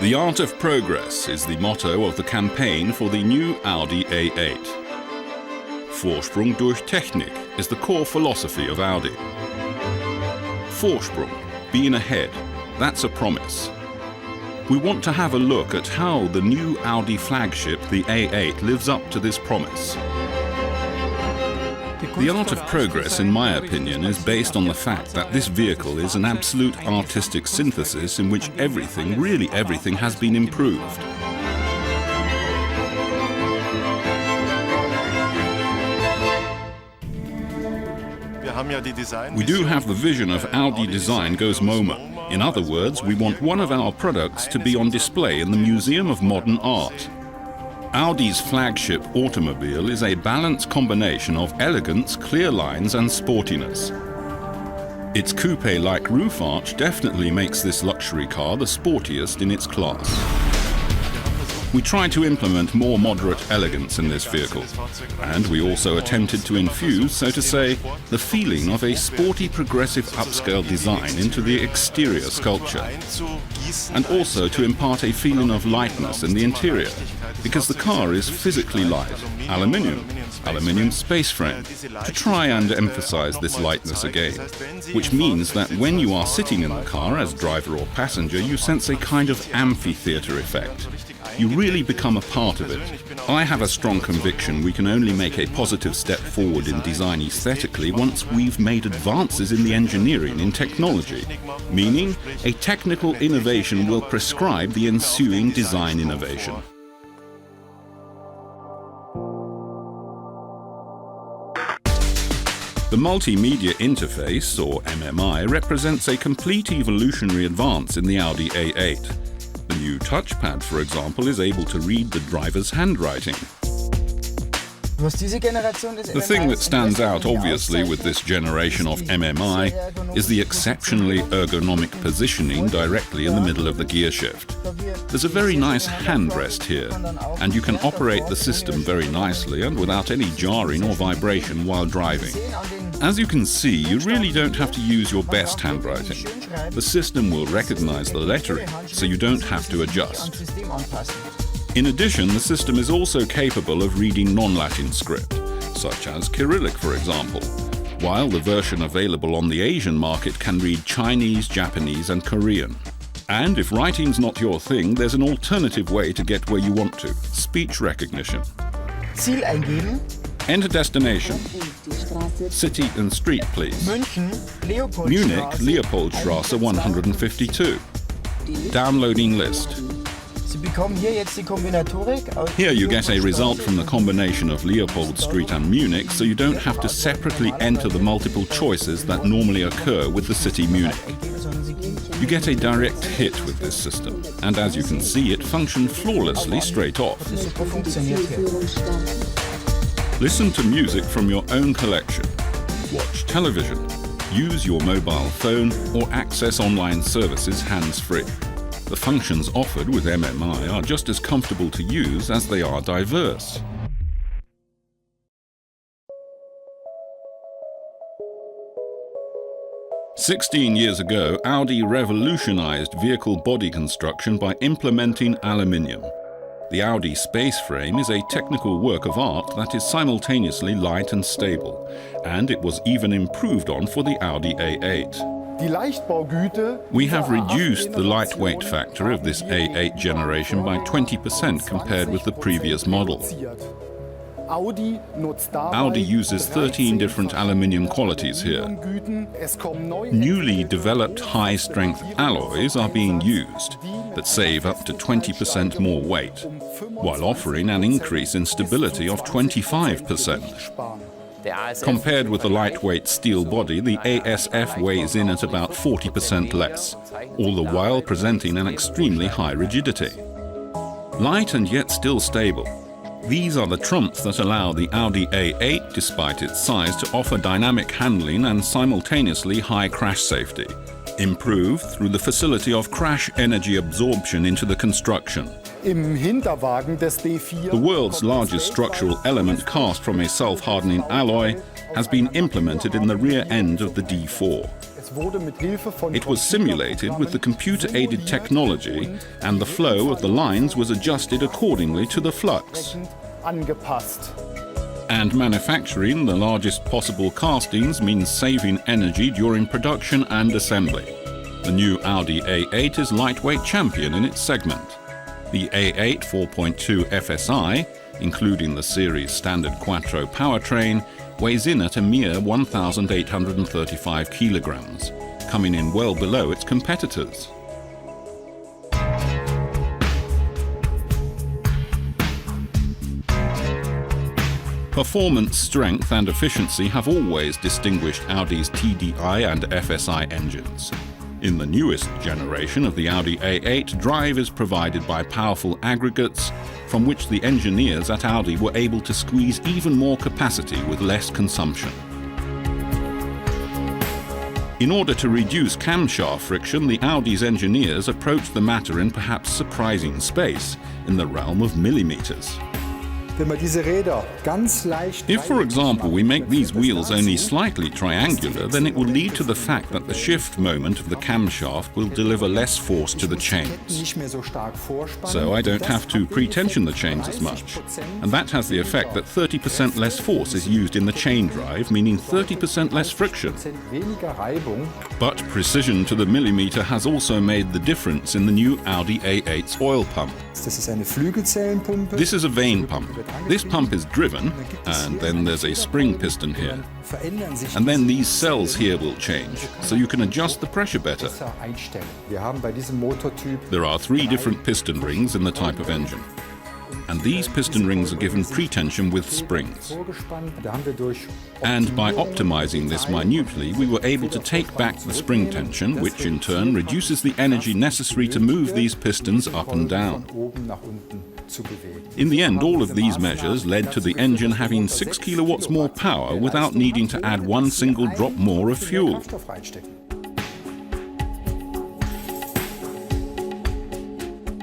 The art of progress is the motto of the campaign for the new Audi A8. Vorsprung durch Technik is the core philosophy of Audi. Vorsprung, being ahead, that's a promise. We want to have a look at how the new Audi flagship, the A8, lives up to this promise. The art of progress, in my opinion, is based on the fact that this vehicle is an absolute artistic synthesis in which everything, really everything, has been improved. We do have the vision of Audi design goes MoMA. In other words, we want one of our products to be on display in the Museum of Modern Art. Audi's flagship automobile is a balanced combination of elegance, clear lines and sportiness. Its coupe-like roof arch definitely makes this luxury car the sportiest in its class. We tried to implement more moderate elegance in this vehicle, and we also attempted to infuse, so to say, the feeling of a sporty progressive upscale design into the exterior sculpture, and also to impart a feeling of lightness in the interior, because the car is physically light, aluminium space frame, to try and emphasize this lightness again, which means that when you are sitting in the car as driver or passenger, you sense a kind of amphitheater effect. You really become a part of it. I have a strong conviction we can only make a positive step forward in design aesthetically once we've made advances in the engineering in technology, meaning a technical innovation will prescribe the ensuing design innovation. The multimedia interface, or MMI, represents a complete evolutionary advance in the Audi A8. The new touchpad, for example, is able to read the driver's handwriting. The thing that stands out obviously with this generation of MMI is the exceptionally ergonomic positioning directly in the middle of the gear shift. There's a very nice handrest here, and you can operate the system very nicely and without any jarring or vibration while driving. As you can see, you really don't have to use your best handwriting. The system will recognize the lettering, so you don't have to adjust. In addition, the system is also capable of reading non-Latin script, such as Cyrillic, for example, while the version available on the Asian market can read Chinese, Japanese and Korean. And if writing's not your thing, there's an alternative way to get where you want to: speech recognition. Ziel eingeben. Enter destination. City and street, please. Munich, Leopoldstrasse 152. Downloading list. Here you get a result from the combination of Leopold Street and Munich, so you don't have to separately enter the multiple choices that normally occur with the city Munich. You get a direct hit with this system, and as you can see, it functioned flawlessly straight off. Listen to music from your own collection, watch television, use your mobile phone or access online services hands-free. The functions offered with MMI are just as comfortable to use as they are diverse. "16 years ago, Audi revolutionized vehicle body construction by implementing aluminium. The Audi space frame is a technical work of art that is simultaneously light and stable, and it was even improved on for the Audi A8. We have reduced the lightweight factor of this A8 generation by 20% compared with the previous model. Audi uses 13 different aluminium qualities here. Newly developed high-strength alloys are being used that save up to 20% more weight, while offering an increase in stability of 25%. Compared with the lightweight steel body, the ASF weighs in at about 40% less, all the while presenting an extremely high rigidity. Light and yet still stable. These are the trumps that allow the Audi A8, despite its size, to offer dynamic handling and simultaneously high crash safety, improved through the facility of crash energy absorption into the construction. The world's largest structural element cast from a self-hardening alloy has been implemented in the rear end of the D4. It was simulated with the computer-aided technology, and the flow of the lines was adjusted accordingly to the flux. And manufacturing the largest possible castings means saving energy during production and assembly. The new Audi A8 is lightweight champion in its segment. The A8 4.2 FSI, including the series standard Quattro powertrain, weighs in at a mere 1,835 kilograms, coming in well below its competitors. Performance, strength and efficiency have always distinguished Audi's TDI and FSI engines. In the newest generation of the Audi A8, drive is provided by powerful aggregates from which the engineers at Audi were able to squeeze even more capacity with less consumption. In order to reduce camshaft friction, the Audi's engineers approached the matter in perhaps surprising space, in the realm of millimeters. If, for example, we make these wheels only slightly triangular, then it will lead to the fact that the shift moment of the camshaft will deliver less force to the chains. So I don't have to pre-tension the chains as much. And that has the effect that 30% less force is used in the chain drive, meaning 30% less friction. But precision to the millimeter has also made the difference in the new Audi A8's oil pump. This is a vane pump. This pump is driven, and then there's a spring piston here. And then these cells here will change, so you can adjust the pressure better. There are 3 different piston rings in the type of engine. And these piston rings are given pre-tension with springs. And by optimizing this minutely, we were able to take back the spring tension, which in turn reduces the energy necessary to move these pistons up and down. In the end, all of these measures led to the engine having 6 kilowatts more power without needing to add one single drop more of fuel.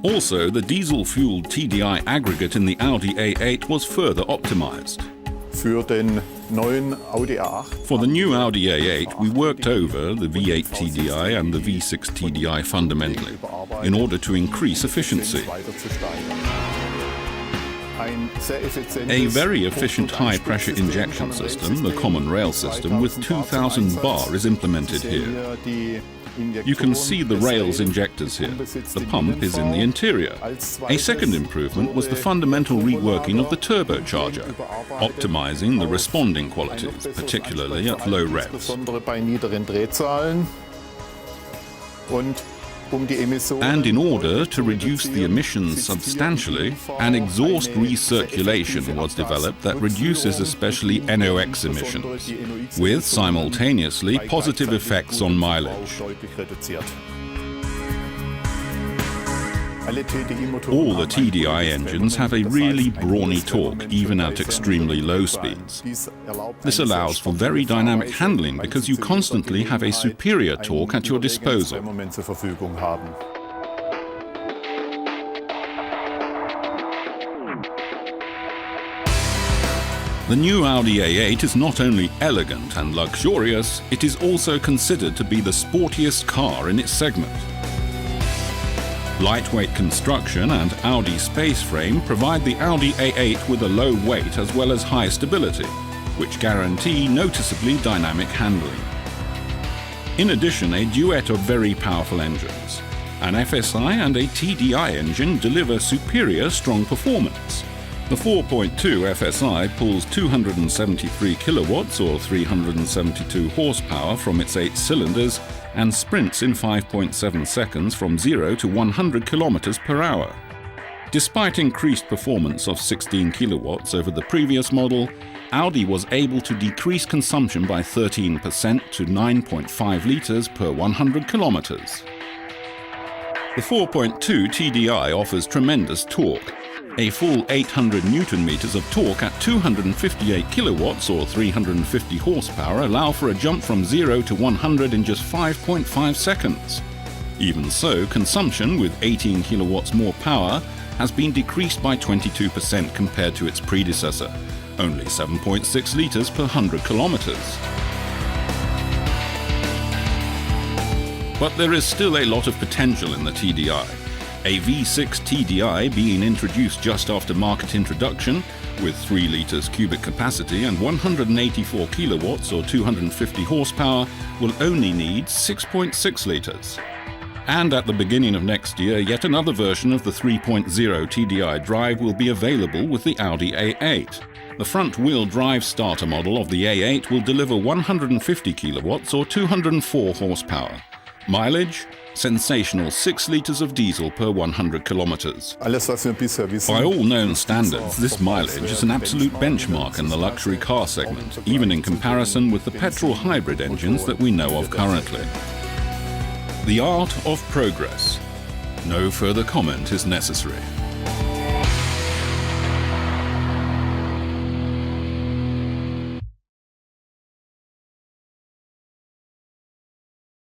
Also, the diesel-fueled TDI aggregate in the Audi A8 was further optimized. For the new Audi A8, we worked over the V8 TDI and the V6 TDI fundamentally, in order to increase efficiency. A very efficient high-pressure injection system, the common rail system, with 2,000 bar is implemented here. You can see the rails injectors here. The pump is in the interior. A second improvement was the fundamental reworking of the turbocharger, optimizing the responding qualities, particularly at low revs. And in order to reduce the emissions substantially, an exhaust recirculation was developed that reduces especially NOx emissions, with simultaneously positive effects on mileage. All the TDI engines have a really brawny torque, even at extremely low speeds. This allows for very dynamic handling because you constantly have a superior torque at your disposal. The new Audi A8 is not only elegant and luxurious, it is also considered to be the sportiest car in its segment. Lightweight construction and Audi space frame provide the Audi A8 with a low weight as well as high stability, which guarantee noticeably dynamic handling. In addition, a duet of very powerful engines. An FSI and a TDI engine deliver superior strong performance. The 4.2 FSI pulls 273 kilowatts or 372 horsepower from its 8 cylinders and sprints in 5.7 seconds from 0 to 100 kilometers per hour. Despite increased performance of 16 kilowatts over the previous model, Audi was able to decrease consumption by 13% to 9.5 liters per 100 kilometers. The 4.2 TDI offers tremendous torque. A full 800 Newton-meters of torque at 258 kilowatts or 350 horsepower allow for a jump from 0 to 100 in just 5.5 seconds. Even so, consumption with 18 kilowatts more power has been decreased by 22% compared to its predecessor, only 7.6 liters per 100 kilometers. But there is still a lot of potential in the TDI. A V6 TDI being introduced just after market introduction, with 3 litres cubic capacity and 184 kilowatts or 250 horsepower, will only need 6.6 litres. And at the beginning of next year, yet another version of the 3.0 TDI drive will be available with the Audi A8. The front-wheel drive starter model of the A8 will deliver 150 kilowatts or 204 horsepower. Mileage? Sensational 6 litres of diesel per 100 kilometres. By all known standards, this mileage is an absolute benchmark in the luxury car segment, even in comparison with the petrol hybrid engines that we know of currently. The art of progress. No further comment is necessary.